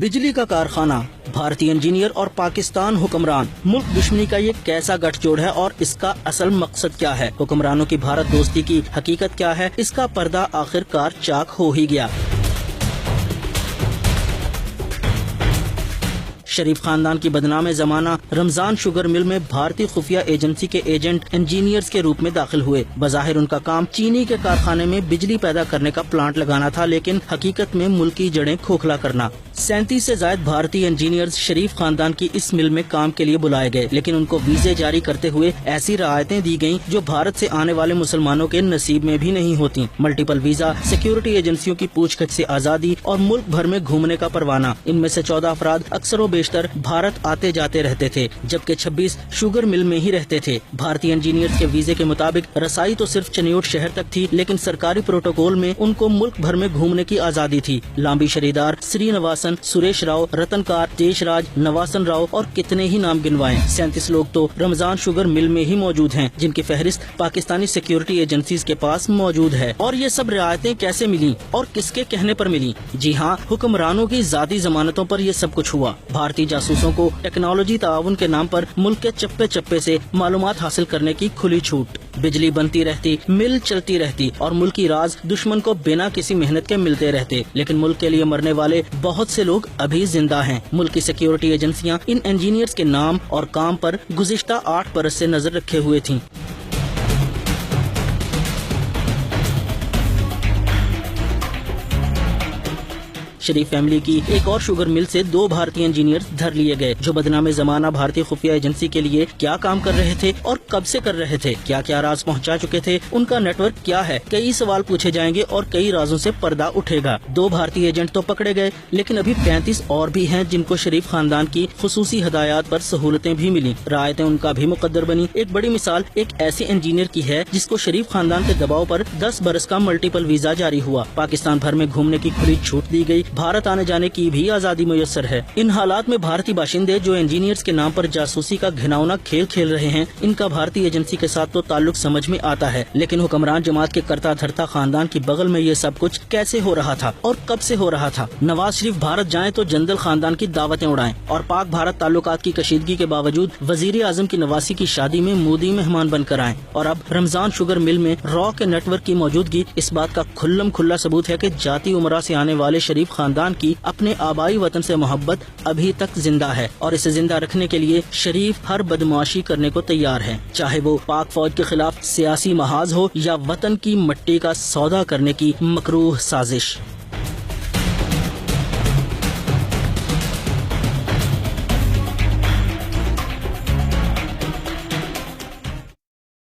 बिजली का कारखाना, भारतीय इंजीनियर और पाकिस्तान हुक्मरान, मुल्क दुश्मनी का ये कैसा गठजोड़ है और इसका असल मकसद क्या है? हुक्मरानों की भारत दोस्ती की हकीकत क्या है? इसका पर्दा आखिरकार चाक हो ही गया। शरीफ खानदान की बदनाम जमाना रमजान शुगर मिल में भारतीय खुफिया एजेंसी के एजेंट इंजीनियर्स के रूप में दाखिल हुए। बज़ाहिर उनका काम चीनी के कारखाने में बिजली पैदा करने का प्लांट लगाना था, लेकिन हकीकत में मुल्क की जड़ें खोखला करना। 37 से ज्यादा भारतीय इंजीनियर्स शरीफ खानदान की इस मिल में काम के लिए बुलाए गए, लेकिन उनको वीजे जारी करते हुए ऐसी रियायतें दी गयी जो भारत से आने वाले मुसलमानों के नसीब में भी नहीं होती। मल्टीपल वीजा, सिक्योरिटी एजेंसियों की पूछताछ से आजादी और मुल्क भर में घूमने का परवाना। इनमें से 14 अफराद अक्सर बेशतर भारत आते जाते रहते थे, जबकि 26 शुगर मिल में ही रहते थे। भारतीय इंजीनियर्स के वीजे के मुताबिक रसाई तो सिर्फ चनियोट शहर तक थी, लेकिन सरकारी प्रोटोकॉल में उनको मुल्क भर में घूमने की आजादी थी। लांबी शरीदार, श्रीनिवासन, सुरेश राव, रतनकार, देशराज, नवासन राव और कितने ही नाम गिनवाएं। 37 लोग तो रमजान शुगर मिल में ही मौजूद हैं, जिनकी फहरिस्त पाकिस्तानी सिक्योरिटी एजेंसीज के पास मौजूद है। और ये सब रियायतें कैसे मिली और किसके कहने पर मिली? जी हाँ, हुक्मरानों की जाती जमानतों पर ये सब कुछ हुआ। भारतीय जासूसों को टेक्नोलॉजी ताउन के नाम पर मुल्क के चप्पे चप्पे से मालूमात हासिल करने की खुली छूट। बिजली बनती रहती, मिल चलती रहती और मुल्की राज दुश्मन को बिना किसी मेहनत के मिलते रहते, लेकिन मुल्क के लिए मरने वाले बहुत से लोग अभी जिंदा हैं। मुल्क की सिक्योरिटी एजेंसियां इन इंजीनियर्स के नाम और काम पर गुज़िश्ता 8 बरस से नजर रखे हुए थीं। शरीफ फैमिली की एक और शुगर मिल से 2 भारतीय इंजीनियर्स धर लिए गए, जो बदनाम जमाना भारतीय खुफिया एजेंसी के लिए क्या काम कर रहे थे और कब से कर रहे थे, क्या क्या राज पहुंचा चुके थे, उनका नेटवर्क क्या है। कई सवाल पूछे जाएंगे और कई राजों से पर्दा उठेगा। 2 भारतीय एजेंट तो पकड़े गए, लेकिन अभी 35 और भी हैं जिनको शरीफ खानदान की खुसूसी हदायत पर सहूलतें भी मिली। रायतें उनका भी मुकद्दर बनी। एक बड़ी मिसाल एक ऐसे इंजीनियर की है जिसको शरीफ खानदान के दबाव पर 10 बरस का मल्टीपल वीजा जारी हुआ। पाकिस्तान भर में घूमने की खुली छूट दी गई। भारत आने जाने की भी आजादी मुयस्सर है। इन हालात में भारतीय बाशिंदे जो इंजीनियर्स के नाम पर जासूसी का घिनौना खेल खेल रहे हैं, इनका भारतीय एजेंसी के साथ तो ताल्लुक समझ में आता है, लेकिन हुक्मरान जमात के करता धरता खानदान की बगल में ये सब कुछ कैसे हो रहा था और कब से हो रहा था? नवाज शरीफ भारत जाएं तो जंदल खानदान की दावतें उड़ाएं और पाक भारत ताल्लुकात की कशीदगी के बावजूद वजीर आजम की नवासी की शादी में मोदी मेहमान बनकर आए। और अब रमजान शुगर मिल में रॉ के नेटवर्क की मौजूदगी इस बात का खुल्लम खुल्ला सबूत है कि जाती उमरा से आने वाले शरीफ खानदान की अपने आबाई वतन से मोहब्बत अभी तक जिंदा है, और इसे जिंदा रखने के लिए शरीफ हर बदमाशी करने को तैयार है, चाहे वो पाक फौज के खिलाफ सियासी महाज हो या वतन की मट्टी का सौदा करने की मकरूह साजिश।